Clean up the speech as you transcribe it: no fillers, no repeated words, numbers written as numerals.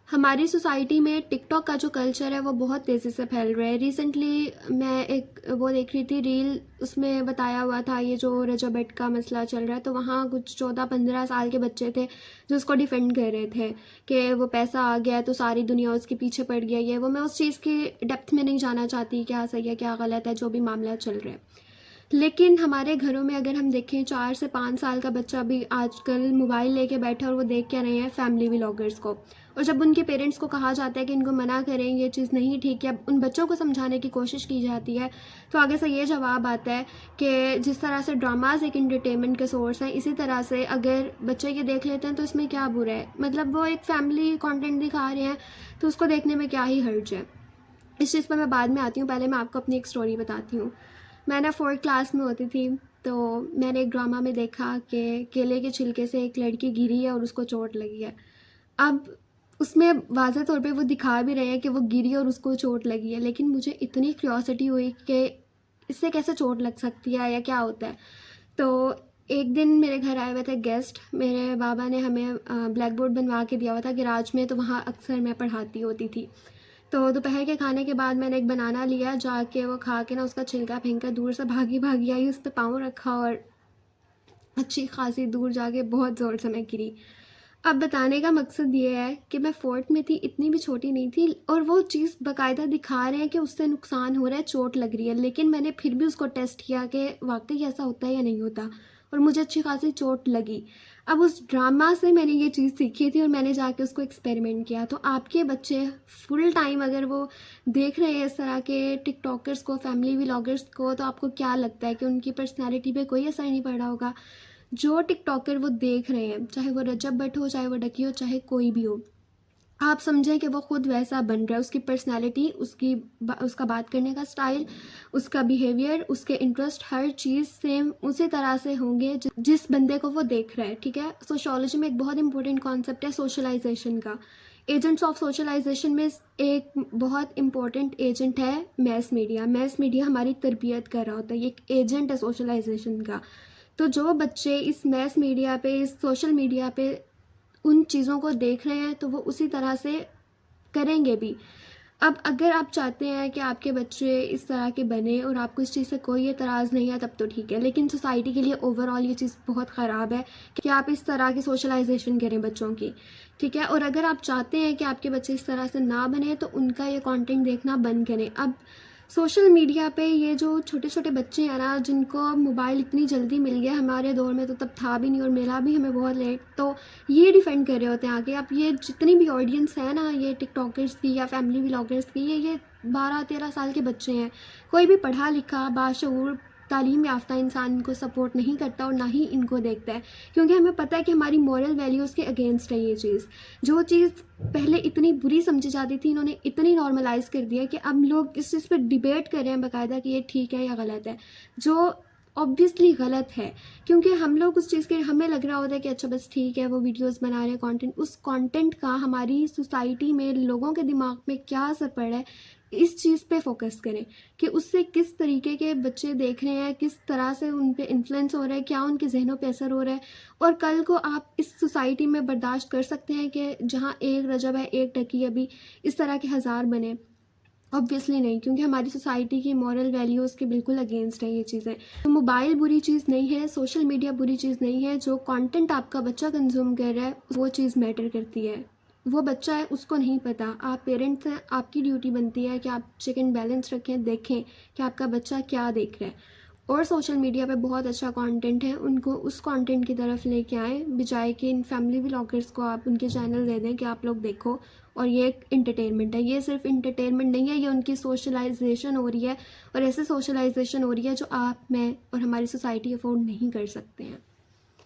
हमारी सोसाइटी में टिकटॉक का जो कल्चर है वो बहुत तेज़ी से फैल रहा है। रिसेंटली मैं एक वो देख रही थी रील, उसमें बताया हुआ था ये जो रजबेट का मसला चल रहा है, तो वहाँ कुछ 14-15 साल के बच्चे थे जो उसको डिफेंड कर रहे थे कि वो पैसा आ गया तो सारी दुनिया उसके पीछे पड़ गया। ये वो मैं उस चीज़ की डेप्थ में नहीं जाना चाहती क्या सही है क्या गलत है, जो भी मामला चल रहा है। लेकिन हमारे घरों में अगर हम देखें 4 से 5 साल का बच्चा भी आजकल मोबाइल लेके बैठा और वो देख क्या रहे हैं, फैमिली व्लॉगर्स को। और जब उनके पेरेंट्स को कहा जाता है कि इनको मना करें, ये चीज़ नहीं ठीक है, उन बच्चों को समझाने की कोशिश की जाती है, तो आगे से ये जवाब आता है कि जिस तरह से ड्रामाज एक एंटरटेनमेंट के सोर्स हैं, इसी तरह से अगर बच्चे ये देख लेते हैं तो इसमें क्या बुरा है। मतलब वो एक फैमिली कंटेंट दिखा रहे हैं तो उसको देखने में क्या ही हर्ज है। इस चीज़ पर मैं बाद में आती हूँ, पहले मैं आपको अपनी एक स्टोरी बताती हूँ। मैं ना 4th क्लास में होती थी, तो मैंने एक ड्रामा में देखा कि केले के छिलके से एक लड़की गिरी है और उसको चोट लगी है। अब उसमें वाज़ह तौर पे वो दिखा भी रहे हैं कि वो गिरी और उसको चोट लगी है, लेकिन मुझे इतनी क्यूरियोसिटी हुई कि इससे कैसे चोट लग सकती है या क्या होता है। तो एक दिन मेरे घर आए हुए थे गेस्ट, मेरे बाबा ने हमें ब्लैक बोर्ड बनवा के दिया हुआ था गैराज में, तो वहाँ अक्सर मैं पढ़ाती होती थी। तो दोपहर के खाने के बाद मैंने एक बनाना लिया, जाके वो खा के ना उसका छिलका फेंक कर दूर से भागी भागी आई, उस पर पाँव रखा और अच्छी खासी दूर जाके बहुत ज़ोर से मैं गिरी। अब बताने का मकसद ये है कि मैं 4th में थी, इतनी भी छोटी नहीं थी, और वो चीज़ बाकायदा दिखा रहे हैं कि उससे नुकसान हो रहा है, चोट लग रही है, लेकिन मैंने फिर भी उसको टेस्ट किया कि वाकई ऐसा होता है या नहीं होता, और मुझे अच्छी खासी चोट लगी। अब उस ड्रामा से मैंने ये चीज़ सीखी थी और मैंने जाके उसको एक्सपेरिमेंट किया। तो आपके बच्चे फुल टाइम अगर वो देख रहे हैं इस तरह के टिकटॉकर्स को, फैमिली व्लॉगर्स को, तो आपको क्या लगता है कि उनकी पर्सनैलिटी पे कोई असर नहीं पड़ा होगा? जो टिकटॉकर वो देख रहे हैं, चाहे वो रजब भट्ट हो, चाहे वो डकी हो, चाहे कोई भी हो, आप समझें कि वो खुद वैसा बन रहा है। उसकी पर्सनैलिटी, उसका बात करने का स्टाइल, उसका बिहेवियर, उसके इंटरेस्ट, हर चीज़ सेम उसी तरह से होंगे जिस बंदे को वो देख रहा है। ठीक है, सोशोलॉजी में एक बहुत इंपॉर्टेंट कॉन्सेप्ट है सोशलाइजेशन का। एजेंट्स ऑफ सोशलाइजेशन में एक बहुत इंपॉर्टेंट एजेंट है मैस मीडिया। मैस मीडिया हमारी तरबियत कर रहा होता है, ये एक एजेंट है सोशलाइजेशन का। तो जो बच्चे इस मैस मीडिया पे, इस सोशल मीडिया पे उन चीज़ों को देख रहे हैं, तो वो उसी तरह से करेंगे भी। अब अगर आप चाहते हैं कि आपके बच्चे इस तरह के बने और आपको इस चीज़ से कोई एतराज़ नहीं है, तब तो ठीक है, लेकिन सोसाइटी के लिए ओवरऑल ये चीज़ बहुत ख़राब है कि आप इस तरह की सोशलाइजेशन करें बच्चों की। ठीक है, और अगर आप चाहते हैं कि आपके बच्चे इस तरह से ना बने, तो उनका ये कंटेंट देखना बंद करें। अब सोशल मीडिया पे ये जो छोटे छोटे बच्चे हैं ना, जिनको मोबाइल इतनी जल्दी मिल गया, हमारे दौर में तो तब था भी नहीं और मिला भी हमें बहुत लेट, तो ये डिफेंड कर रहे होते हैं आगे। अब ये जितनी भी ऑडियंस है ना, ये टिकटॉकर्स की या फैमिली व्लॉगर्स की, ये 12-13 साल के बच्चे हैं। कोई भी पढ़ा लिखा बाशऊर तालीम याफ्ता इंसान इनको सपोर्ट नहीं करता और ना ही इनको देखता है, क्योंकि हमें पता है कि हमारी मॉरल वैल्यूज़ के अगेंस्ट है ये चीज़। जो चीज़ पहले इतनी बुरी समझी जाती थी, इन्होंने इतनी नॉर्मलाइज कर दिया कि अब लोग इस चीज़ पर डिबेट कर रहे हैं बाकायदा कि ये ठीक है या गलत है, जो ऑब्वियसली गलत है। क्योंकि हम लोग उस चीज़ के, हमें लग रहा होता है कि अच्छा बस ठीक है वो वीडियोस बना रहे हैं कंटेंट, उस कंटेंट का हमारी सोसाइटी में लोगों के दिमाग में क्या असर पड़ रहा है, इस चीज़ पे फोकस करें कि उससे किस तरीके के बच्चे देख रहे हैं, किस तरह से उन पे इन्फ्लुएंस हो रहा है, क्या उनके जहनों पे असर हो रहा है। और कल को आप इस सोसाइटी में बर्दाश्त कर सकते हैं कि जहाँ एक रजब है, एक टकी अभी, इस तरह के हज़ार बने? ऑब्वियसली नहीं, क्योंकि हमारी सोसाइटी की मॉरल वैल्यूज़ के बिल्कुल अगेंस्ट है ये चीज़ें। तो मोबाइल बुरी चीज़ नहीं है, सोशल मीडिया बुरी चीज़ नहीं है, जो कंटेंट आपका बच्चा कंज्यूम कर रहा है वो चीज़ मैटर करती है। वो बच्चा है, उसको नहीं पता, आप पेरेंट्स हैं, आपकी ड्यूटी बनती है कि आप चेक एंड बैलेंस रखें, देखें कि आपका बच्चा क्या देख रहा है। और सोशल मीडिया पे बहुत अच्छा कंटेंट है, उनको उस कंटेंट की तरफ लेके आएँ, बजाय कि इन फैमिली व्लॉगर्स को आप उनके चैनल दे दें कि आप लोग देखो और ये एक इंटरटेनमेंट है। ये सिर्फ इंटरटेनमेंट नहीं है, ये उनकी सोशलाइजेशन हो रही है, और ऐसे सोशलाइजेशन हो रही है जो आप, मैं और हमारी सोसाइटी अफोर्ड नहीं कर सकते हैं।